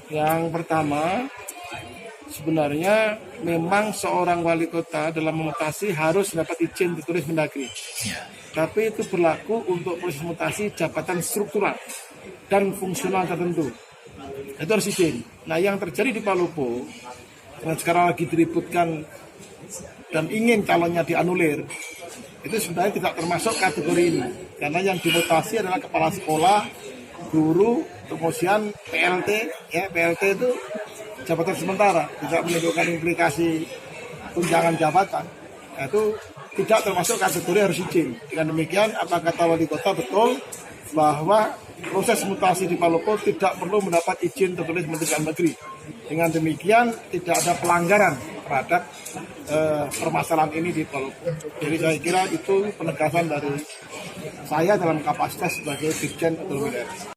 Yang pertama, sebenarnya memang seorang wali kota dalam memutasi harus dapat izin tertulis Mendagri. Tapi itu berlaku untuk proses mutasi jabatan struktural dan fungsional tertentu. Itu harus izin. Nah, yang terjadi di Palopo, yang sekarang lagi diributkan dan ingin calonnya dianulir, itu sebenarnya tidak termasuk kategori ini. Karena yang dimutasi adalah kepala sekolah, guru, kemudian PLT. Ya, PLT itu jabatan sementara, tidak menimbulkan implikasi tunjangan jabatan. Nah, itu tidak termasuk kategori harus izin. Dengan demikian, apa kata wali kota betul bahwa proses mutasi di Palopo tidak perlu mendapat izin tertulis Menteri Dalam Negeri. Dengan demikian, tidak ada pelanggaran terhadap permasalahan ini di Palopo. Jadi saya kira itu penegasan dari saya dalam kapasitas sebagai Dirjen Otonomi Daerah.